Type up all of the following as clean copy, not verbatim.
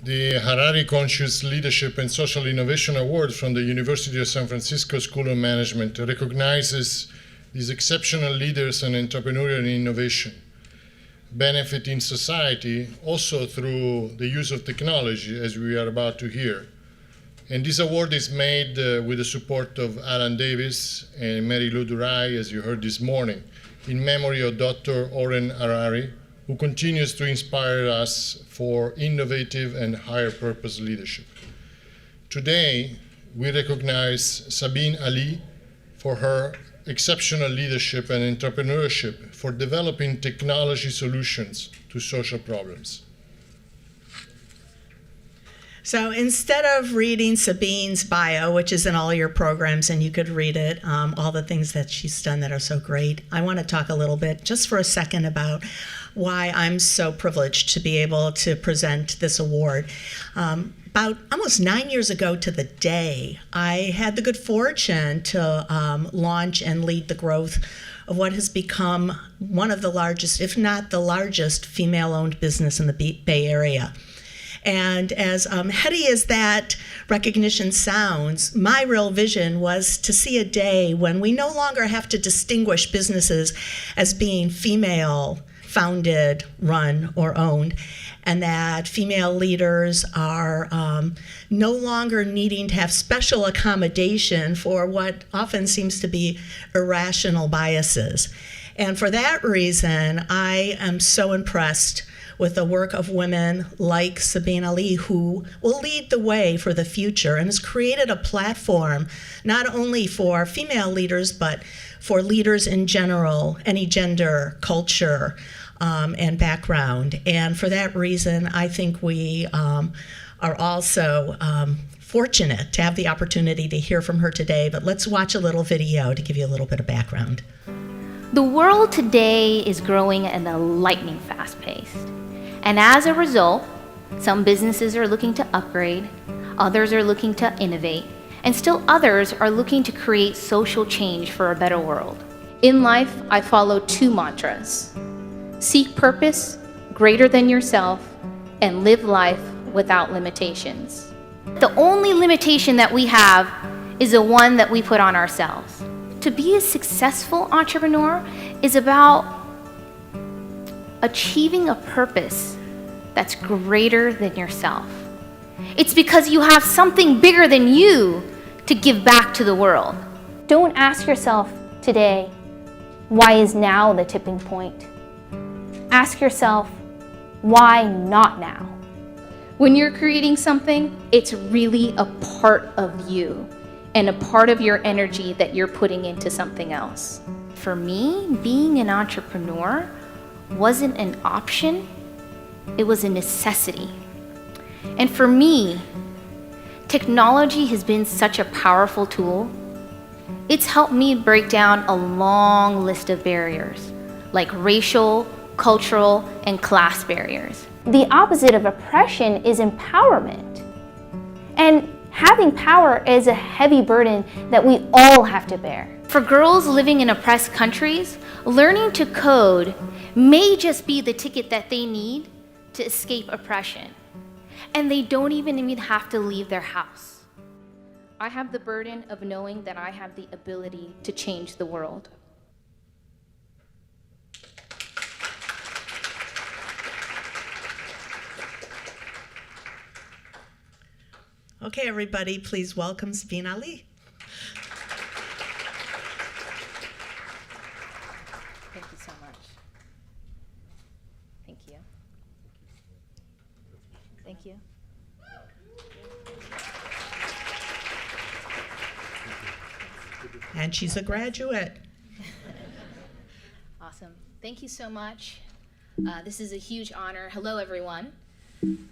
The Harari Conscious Leadership and Social Innovation Award from the University of San Francisco School of Management recognizes these exceptional leaders and entrepreneurial innovation, benefiting society also through the use of technology, as we are about to hear. And this award is made with the support of Alan Davis and Mary Lou Durai, as you heard this morning, in memory of Dr. Oren Harari, who continues to inspire us for innovative and higher purpose leadership. Today, we recognize Sabeen Ali for her exceptional leadership and entrepreneurship for developing technology solutions to social problems. So instead of reading Sabeen's bio, which is in all your programs, and you could read it, all the things that she's done that are so great, I want to talk a little bit, just for a second, about why I'm so privileged to be able to present this award. About almost 9 years ago to the day, I had the good fortune to launch and lead the growth of what has become one of the largest, if not the largest, female-owned business in the Bay Area. And as heady as that recognition sounds, my real vision was to see a day when we no longer have to distinguish businesses as being female founded, run, or owned, and that female leaders are no longer needing to have special accommodation for what often seems to be irrational biases. And for that reason, I am so impressed with the work of women like Sabeen Ali, who will lead the way for the future and has created a platform not only for female leaders, but for leaders in general, any gender, culture, and background. And for that reason, I think we are also fortunate to have the opportunity to hear from her today. But let's watch a little video to give you a little bit of background. The world today is growing at a lightning fast pace. And as a result, some businesses are looking to upgrade, others are looking to innovate, and still others are looking to create social change for a better world. In life, I follow two mantras: seek purpose greater than yourself, and live life without limitations. The only limitation that we have is the one that we put on ourselves. To be a successful entrepreneur is about achieving a purpose that's greater than yourself. It's because you have something bigger than you to give back to the world. Don't ask yourself today, why is now the tipping point? Ask yourself, why not now? When you're creating something, it's really a part of you and a part of your energy that you're putting into something else. For me, being an entrepreneur wasn't an option, it was a necessity. And for me, technology has been such a powerful tool. It's helped me break down a long list of barriers, like racial, cultural, and class barriers. The opposite of oppression is empowerment. And having power is a heavy burden that we all have to bear. For girls living in oppressed countries, learning to code may just be the ticket that they need to escape oppression. And they don't even have to leave their house. I have the burden of knowing that I have the ability to change the world. Okay, everybody, please welcome Sabeen Ali. Thank you so much. Thank you. Thank you. And she's a graduate. Awesome. Thank you so much. This is a huge honor. Hello, everyone.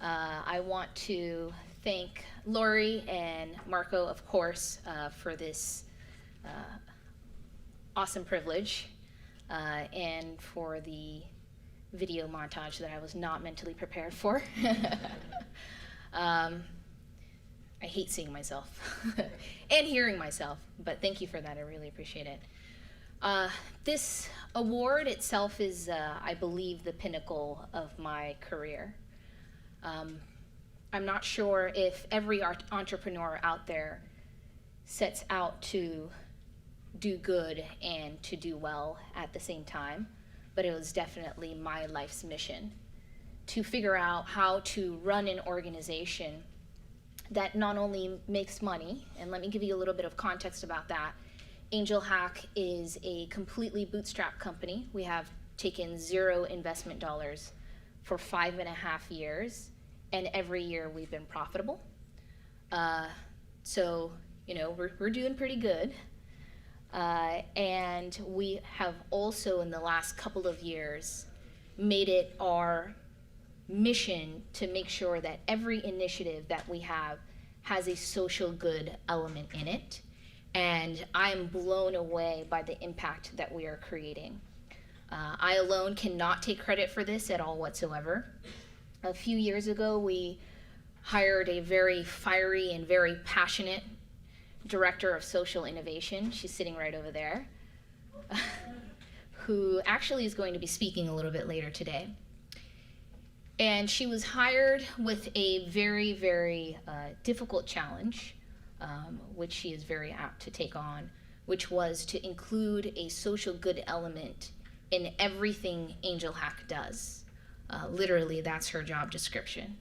I want to thank Lori and Marco, of course, for this awesome privilege and for the video montage that I was not mentally prepared for. I hate seeing myself and hearing myself, but thank you for that. I really appreciate it. This award itself is, I believe, the pinnacle of my career. I'm not sure if every entrepreneur out there sets out to do good and to do well at the same time, but it was definitely my life's mission to figure out how to run an organization that not only makes money, and let me give you a little bit of context about that. Angelhack is a completely bootstrapped company. We have taken 0 investment dollars for 5.5 years, and every year we've been profitable. So, we're doing pretty good. And we have also, in the last couple of years, made it our mission to make sure that every initiative that we have has a social good element in it. And I'm blown away by the impact that we are creating. I alone cannot take credit for this at all whatsoever. A few years ago, we hired a very fiery and very passionate director of social innovation. She's sitting right over there, who actually is going to be speaking a little bit later today. And she was hired with a very, very difficult challenge, which she is very apt to take on, which was to include a social good element in everything Angelhack does. Literally, that's her job description.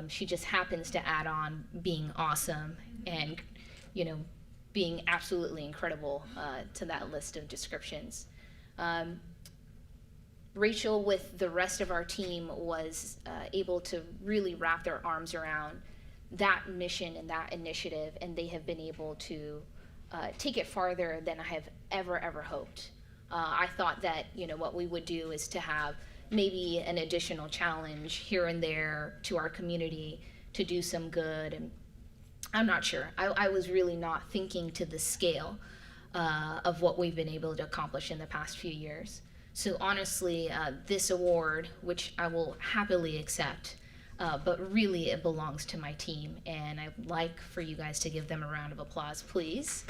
She just happens to add on being awesome and, being absolutely incredible to that list of descriptions. Rachel, with the rest of our team, was able to really wrap their arms around that mission and that initiative, and they have been able to take it farther than I have ever hoped. I thought that what we would do is to have maybe an additional challenge here and there to our community to do some good, and I'm not sure. I was really not thinking to the scale of what we've been able to accomplish in the past few years. So honestly, this award, which I will happily accept, but really it belongs to my team, and I'd like for you guys to give them a round of applause, please.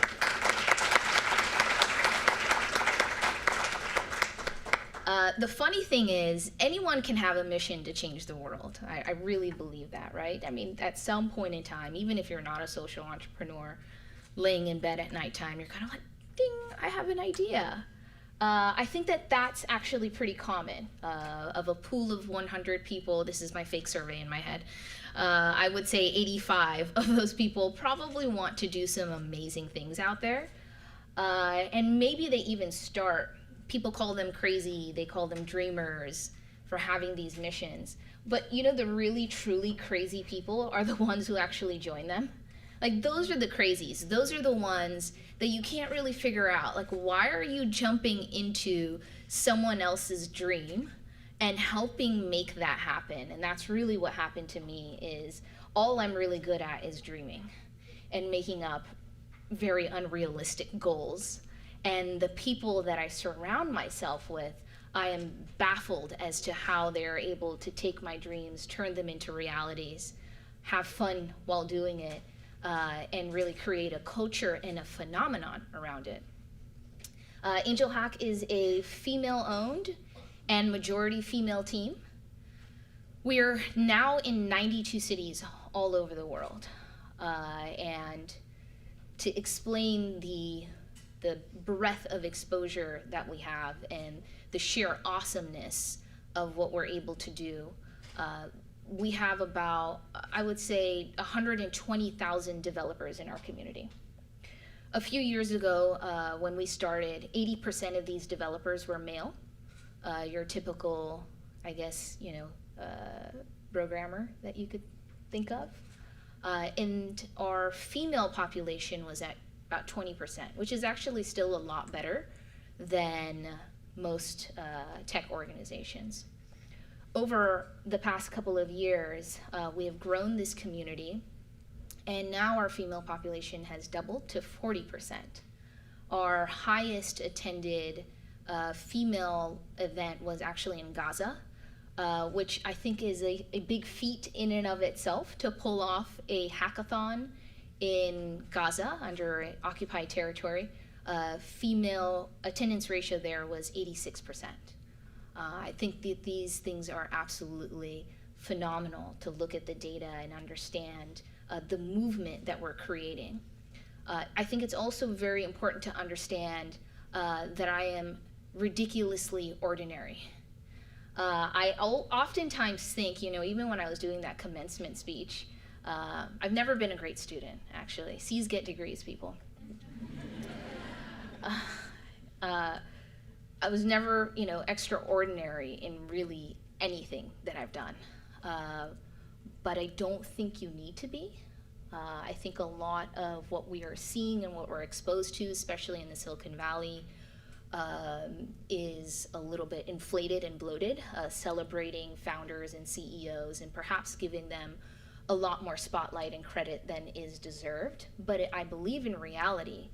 The funny thing is, anyone can have a mission to change the world. I really believe that, right? I mean, at some point in time, even if you're not a social entrepreneur, laying in bed at nighttime, you're kind of like, ding, I have an idea. I think that that's actually pretty common. Of a pool of 100 people, this is my fake survey in my head, I would say 85 of those people probably want to do some amazing things out there. And maybe they even start. People call them crazy, they call them dreamers for having these missions. But the really truly crazy people are the ones who actually join them. Like, those are the crazies. Those are the ones that you can't really figure out. Like, why are you jumping into someone else's dream and helping make that happen? And that's really what happened to me. Is all I'm really good at is dreaming and making up very unrealistic goals. And the people that I surround myself with, I am baffled as to how they're able to take my dreams, turn them into realities, have fun while doing it, and really create a culture and a phenomenon around it. Angelhack is a female-owned and majority female team. We're now in 92 cities all over the world. And to explain the breadth of exposure that we have and the sheer awesomeness of what we're able to do, we have about, I would say, 120,000 developers in our community. A few years ago, when we started, 80% of these developers were male. Your typical, I guess, programmer that you could think of. And our female population was at about 20%, which is actually still a lot better than most tech organizations. Over the past couple of years, we have grown this community, and now our female population has doubled to 40%. Our highest attended female event was actually in Gaza, which I think is a big feat in and of itself, to pull off a hackathon in Gaza under occupied territory. Female attendance ratio there was 86%. I think that these things are absolutely phenomenal to look at the data and understand the movement that we're creating. I think it's also very important to understand that I am ridiculously ordinary. I oftentimes think, even when I was doing that commencement speech, I've never been a great student, actually. C's get degrees, people. I was never, extraordinary in really anything that I've done. But I don't think you need to be. I think a lot of what we are seeing and what we're exposed to, especially in the Silicon Valley, is a little bit inflated and bloated, celebrating founders and CEOs and perhaps giving them a lot more spotlight and credit than is deserved. But I believe in reality,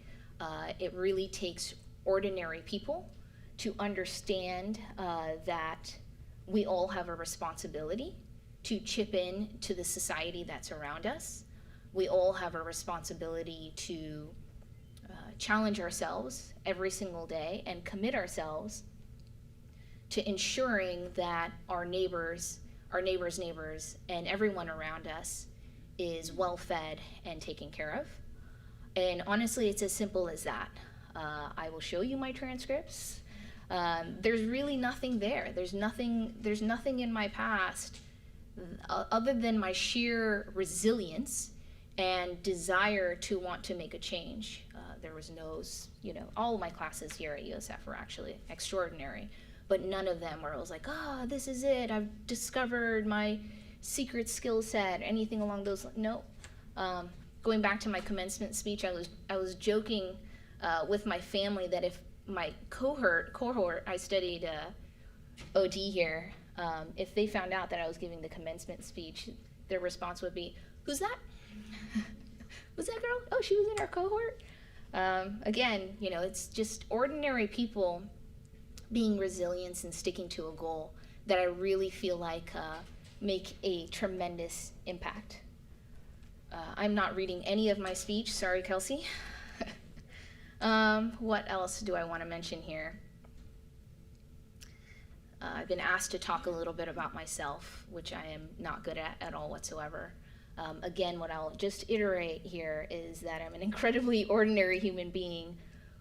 it really takes ordinary people to understand that we all have a responsibility to chip in to the society that's around us. We all have a responsibility to challenge ourselves every single day and commit ourselves to ensuring that our neighbors' neighbors, and everyone around us is well fed and taken care of. And honestly, it's as simple as that. I will show you my transcripts. There's really nothing there. There's nothing in my past other than my sheer resilience and desire to want to make a change. There was all of my classes here at USF were actually extraordinary, but none of them where it was like, this is it, I've discovered my secret skill set, anything along those lines. No. Going back to my commencement speech, I was joking with my family that if my cohort, I studied OD here, if they found out that I was giving the commencement speech, their response would be, "Who's that? Was that girl? Oh, she was in our cohort?" Again, it's just ordinary people being resilient and sticking to a goal that I really feel like make a tremendous impact. I'm not reading any of my speech. Sorry, Kelsey. What else do I want to mention here? I've been asked to talk a little bit about myself, which I am not good at all whatsoever. Again, what I'll just iterate here is that I'm an incredibly ordinary human being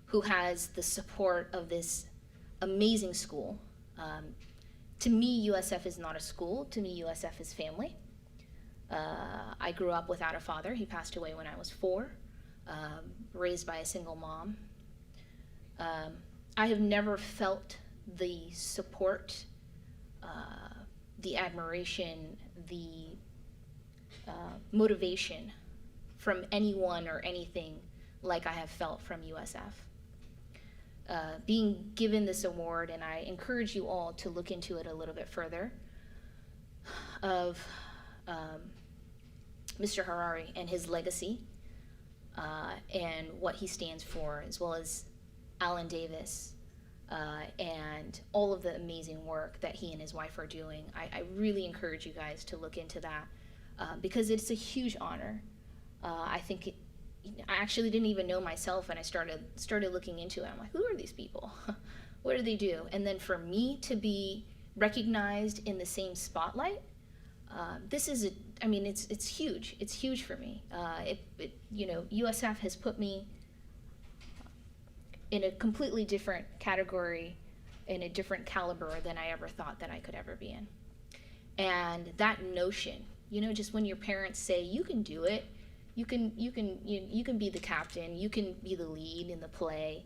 who has the support of this amazing school. To me, USF is not a school. To me, USF is family. I grew up without a father. He passed away when I was 4, raised by a single mom. I have never felt the support, the admiration, the motivation from anyone or anything like I have felt from USF. Being given this award, and I encourage you all to look into it a little bit further, of Mr. Harari and his legacy and what he stands for, as well as Alan Davis and all of the amazing work that he and his wife are doing. I really encourage you guys to look into that because it's a huge honor. I think I actually didn't even know myself, and I started looking into it. I'm like, who are these people? What do they do? And then for me to be recognized in the same spotlight, this is it's huge. It's huge for me. USF has put me in a completely different category, in a different caliber than I ever thought that I could ever be in. And that notion, just when your parents say you can do it, you can be the captain, you can be the lead in the play,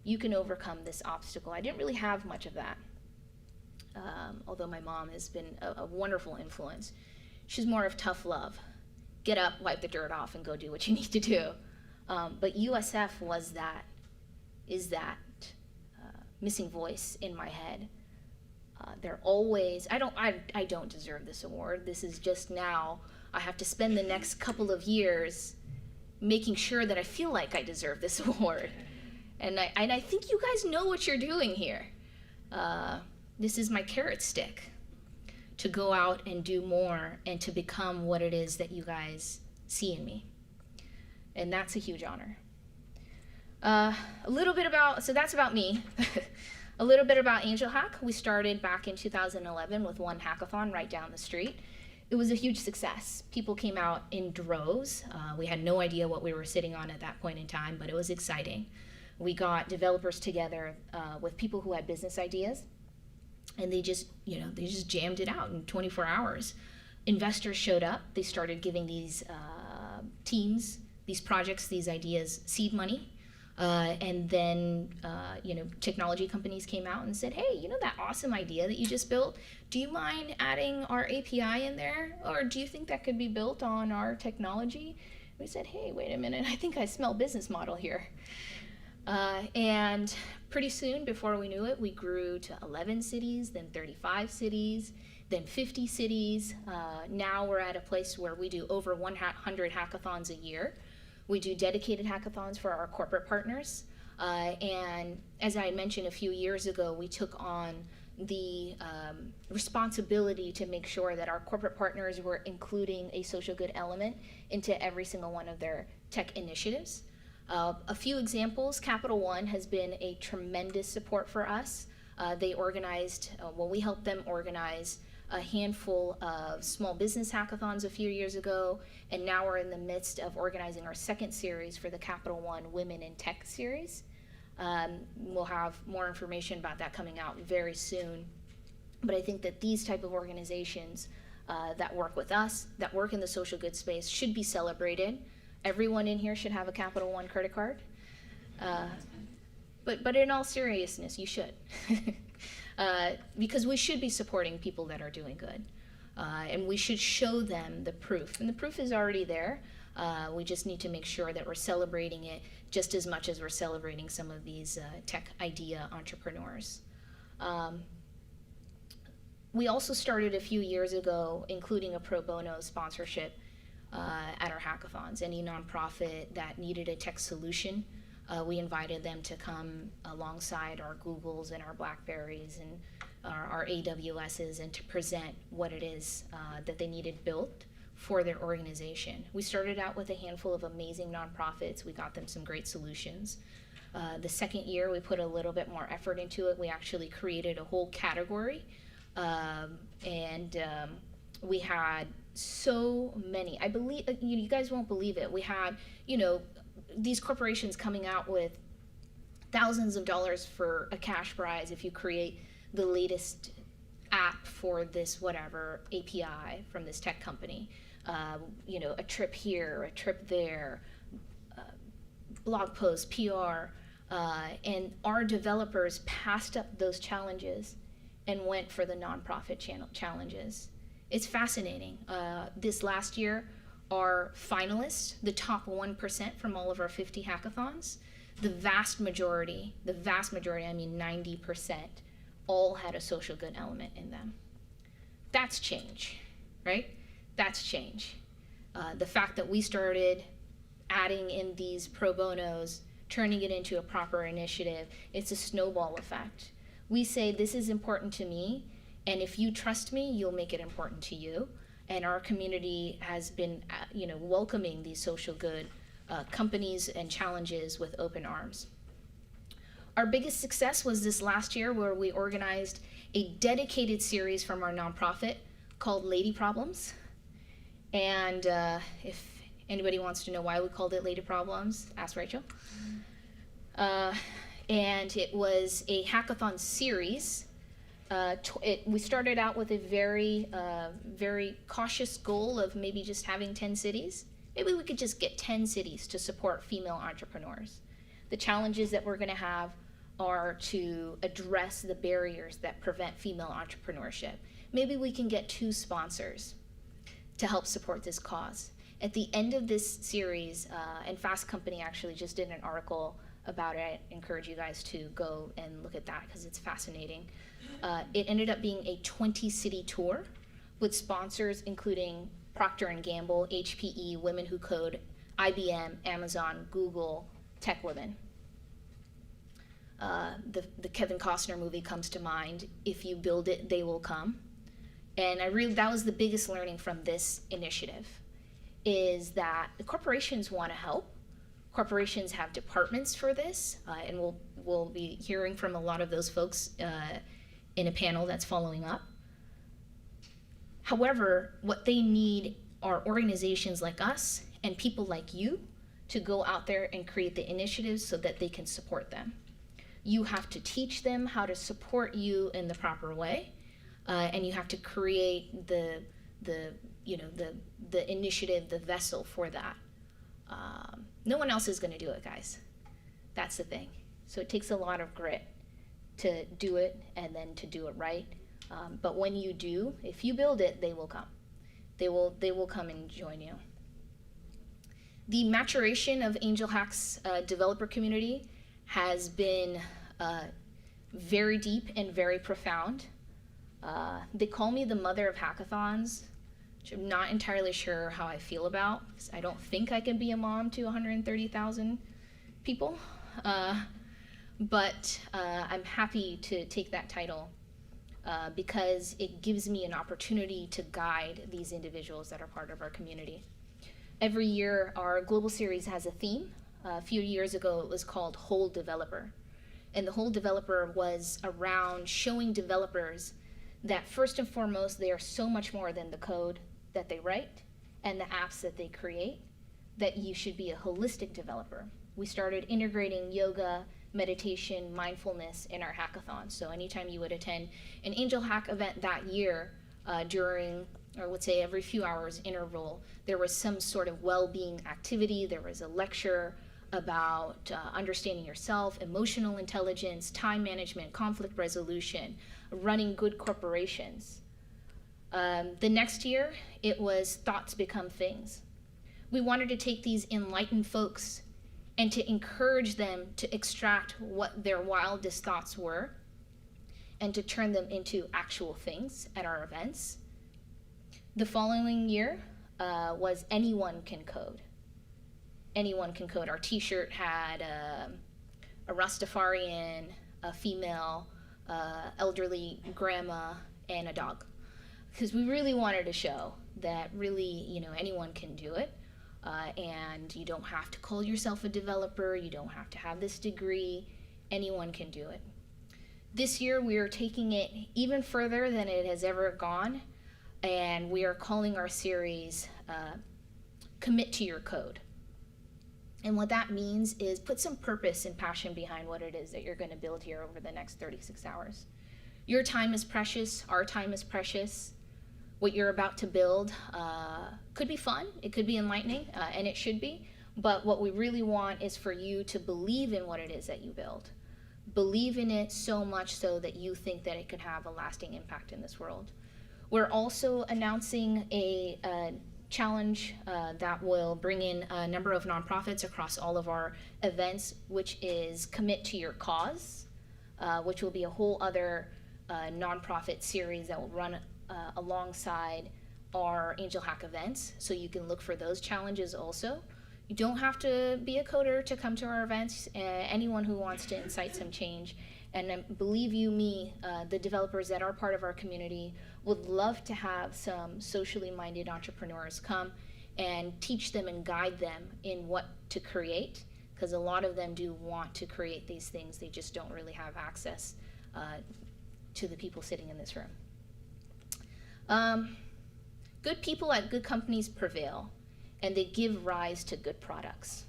you can overcome this obstacle. I didn't really have much of that. Although my mom has been a wonderful influence. She's more of tough love. Get up, wipe the dirt off, and go do what you need to do. But USF is that missing voice in my head. They're always, I don't deserve this award. This is just now, I have to spend the next couple of years making sure that I feel like I deserve this award. And I think you guys know what you're doing here. This is my carrot stick to go out and do more and to become what it is that you guys see in me. And that's a huge honor. A little bit so that's about me. A little bit about Angelhack. We started back in 2011 with one hackathon right down the street. It was a huge success. People came out in droves. We had no idea what we were sitting on at that point in time, but it was exciting. We got developers together with people who had business ideas, and they just jammed it out in 24 hours. Investors showed up. They started giving these teams, these projects, these ideas seed money. And then, technology companies came out and said, hey, that awesome idea that you just built, do you mind adding our API in there? Or do you think that could be built on our technology? We said, hey, wait a minute, I think I smell business model here. And pretty soon, before we knew it, we grew to 11 cities, then 35 cities, then 50 cities. Now we're at a place where we do over 100 hackathons a year. We do dedicated hackathons for our corporate partners. And as I mentioned a few years ago, we took on the responsibility to make sure that our corporate partners were including a social good element into every single one of their tech initiatives. A few examples, Capital One has been a tremendous support for us. We helped them organize a handful of small business hackathons a few years ago, and now we're in the midst of organizing our second series for the Capital One Women in Tech series. We'll have more information about that coming out very soon. But I think that these type of organizations that work with us, that work in the social good space, should be celebrated. Everyone in here should have a Capital One credit card. But in all seriousness, you should. Because we should be supporting people that are doing good. And we should show them the proof. And the proof is already there. We just need to make sure that we're celebrating it just as much as we're celebrating some of these tech idea entrepreneurs. We also started a few years ago including a pro bono sponsorship at our hackathons. Any nonprofit that needed a tech solution, we invited them to come alongside our Googles and our Blackberries and our AWSs and to present what it is that they needed built for their organization. We started out with a handful of amazing nonprofits. We got them some great solutions. The second year, we put a little bit more effort into it. We actually created a whole category, and we had so many. I believe, you guys won't believe it. We had, these corporations coming out with thousands of dollars for a cash prize if you create the latest app for this whatever API from this tech company. A trip here, a trip there, blog posts, PR, and our developers passed up those challenges and went for the nonprofit challenges. It's fascinating. This last year, our finalists, the top 1% from all of our 50 hackathons, the vast majority, I mean 90%, all had a social good element in them. That's change, right? That's change. The fact that we started adding in these pro bonos, turning it into a proper initiative, it's a snowball effect. We say, this is important to me, and if you trust me, you'll make it important to you. And our community has been, welcoming these social good companies and challenges with open arms. Our biggest success was this last year where we organized a dedicated series from our nonprofit called Lady Problems. And if anybody wants to know why we called it Lady Problems, ask Rachel. And it was a hackathon series. We started out with a very cautious goal of maybe just having 10 cities. Maybe we could just get 10 cities to support female entrepreneurs. The challenges that we're going to have are to address the barriers that prevent female entrepreneurship. Maybe we can get 2 sponsors to help support this cause. At the end of this series, and Fast Company actually just did an article about it. I encourage you guys to go and look at that because it's fascinating. It ended up being a 20-city tour with sponsors including Procter & Gamble, HPE, Women Who Code, IBM, Amazon, Google, Tech Women. The Kevin Costner movie comes to mind. If you build it, they will come. And that was the biggest learning from this initiative, is that the corporations want to help. Corporations have departments for this, and we'll we'll be hearing from a lot of those folks in a panel that's following up. However, what they need are organizations like us and people like you to go out there and create the initiatives so that they can support them. You have to teach them how to support you in the proper way, and you have to create the initiative, the vessel for that. No one else is going to do it, guys. That's the thing. So it takes a lot of grit to do it and then to do it right. But when you do, if you build it, they will come. They will come and join you. The maturation of Angelhack's developer community has been very deep and very profound. They call me the mother of hackathons, which I'm not entirely sure how I feel about, because I don't think I can be a mom to 130,000 people. But I'm happy to take that title because it gives me an opportunity to guide these individuals that are part of our community. Every year, our global series has a theme. A few years ago, it was called Whole Developer. And the Whole Developer was around showing developers that first and foremost, they are so much more than the code that they write and the apps that they create, that you should be a holistic developer. We started integrating yoga, meditation, mindfulness in our hackathon. So anytime you would attend an Angelhack event that year, during, or let's say every few hours interval, there was some sort of well-being activity. There was a lecture about understanding yourself, emotional intelligence, time management, conflict resolution, running good corporations. The next year, it was Thoughts Become Things. We wanted to take these enlightened folks and to encourage them to extract what their wildest thoughts were and to turn them into actual things at our events. The following year was Anyone Can Code. Anyone Can Code. Our t-shirt had a Rastafarian, a female, elderly grandma, and a dog. Because we really wanted to show that really, anyone can do it. And you don't have to call yourself a developer. You don't have to have this degree. Anyone can do it. This year, we are taking it even further than it has ever gone. And we are calling our series Commit to Your Code. And what that means is put some purpose and passion behind what it is that you're going to build here over the next 36 hours. Your time is precious. Our time is precious. What you're about to build could be fun. It could be enlightening, and it should be. But what we really want is for you to believe in what it is that you build. Believe in it so much so that you think that it could have a lasting impact in this world. We're also announcing a challenge that will bring in a number of nonprofits across all of our events, which is Commit to Your Cause, which will be a whole other nonprofit series that will run alongside our Angelhack events. So you can look for those challenges also. You don't have to be a coder to come to our events. Anyone who wants to incite some change. And believe you me, the developers that are part of our community would love to have some socially minded entrepreneurs come and teach them and guide them in what to create, because a lot of them do want to create these things. They just don't really have access to the people sitting in this room. Good people at good companies prevail, and they give rise to good products.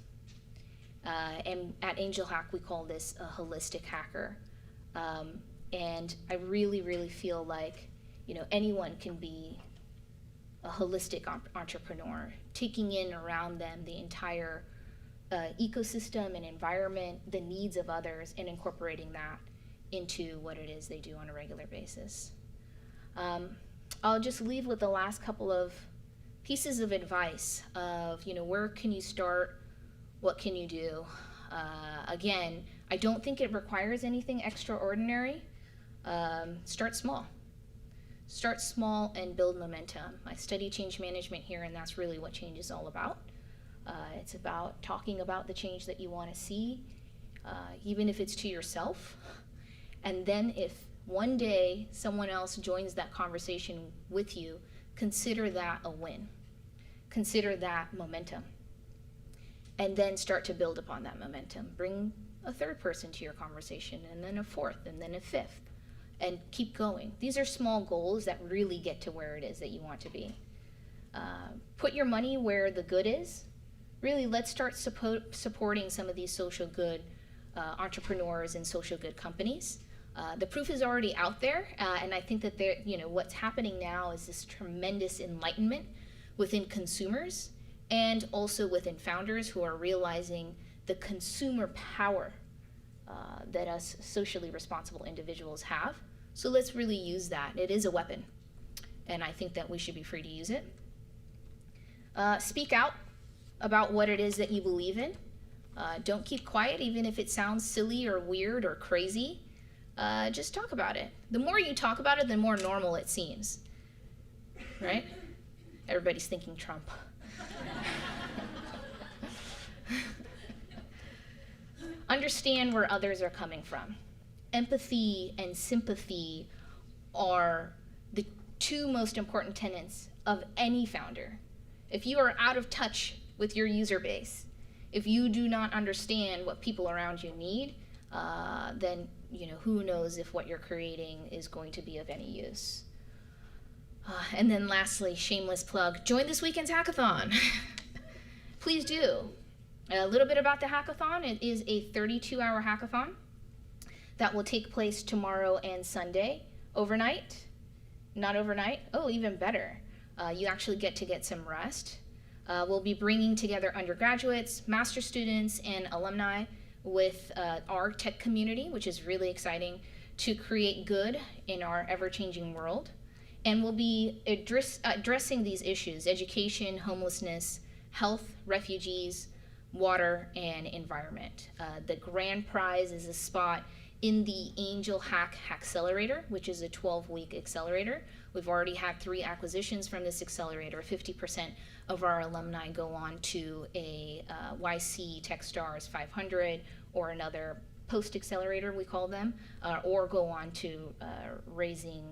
And at Angelhack, we call this a holistic hacker. And I really, really feel like, anyone can be a holistic entrepreneur, taking in around them the entire ecosystem and environment, the needs of others, and incorporating that into what it is they do on a regular basis. I'll just leave with the last couple of pieces of advice of, where can you start? What can you do? Again, I don't think it requires anything extraordinary. Start small. Start small and build momentum. I study change management here, and that's really what change is all about. It's about talking about the change that you want to see, even if it's to yourself. And then if one day someone else joins that conversation with you, consider that a win. Consider that momentum. And then start to build upon that momentum. Bring a third person to your conversation, and then a fourth, and then a fifth, and keep going. These are small goals that really get to where it is that you want to be. Put your money where the good is. Really, let's start supporting some of these social good entrepreneurs and social good companies. The proof is already out there, and I think that what's happening now is this tremendous enlightenment within consumers and also within founders who are realizing the consumer power that us socially responsible individuals have. So let's really use that. It is a weapon, and I think that we should be free to use it. Speak out about what it is that you believe in. Don't keep quiet, even if it sounds silly or weird or crazy. Just talk about it. The more you talk about it, the more normal it seems, right? Everybody's thinking Trump. Understand where others are coming from. Empathy and sympathy are the two most important tenets of any founder. If you are out of touch with your user base, if you do not understand what people around you need, then who knows if what you're creating is going to be of any use. And then lastly, shameless plug, join this weekend's hackathon. Please do. A little bit about the hackathon. It is a 32-hour hackathon that will take place tomorrow and Sunday. Overnight? Not overnight? Oh, even better. You actually get some rest. We'll be bringing together undergraduates, master students, and alumni with our tech community, which is really exciting, to create good in our ever-changing world. And we'll be addressing these issues: education, homelessness, health, refugees, water, and environment. The grand prize is a spot in the Angelhack Accelerator, which is a 12-week accelerator. We've already had 3 acquisitions from this accelerator. 50% of our alumni go on to a YC Techstars 500 or another post-accelerator, we call them, or go on to raising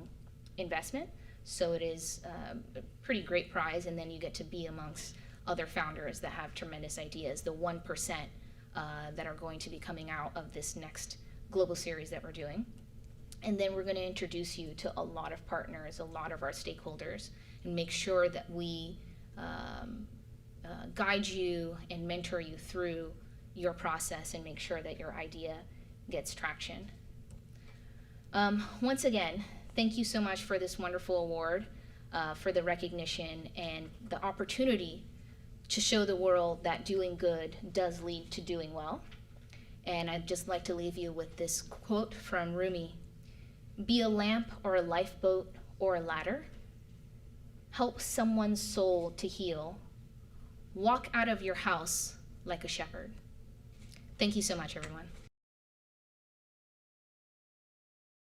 investment. So it is a pretty great prize, and then you get to be amongst other founders that have tremendous ideas, the 1% that are going to be coming out of this next global series that we're doing. And then we're going to introduce you to a lot of partners, a lot of our stakeholders, and make sure that we guide you and mentor you through your process and make sure that your idea gets traction. Once again, thank you so much for this wonderful award, for the recognition and the opportunity to show the world that doing good does lead to doing well. And I'd just like to leave you with this quote from Rumi: "Be a lamp or a lifeboat or a ladder. Help someone's soul to heal. Walk out of your house like a shepherd." Thank you so much, everyone.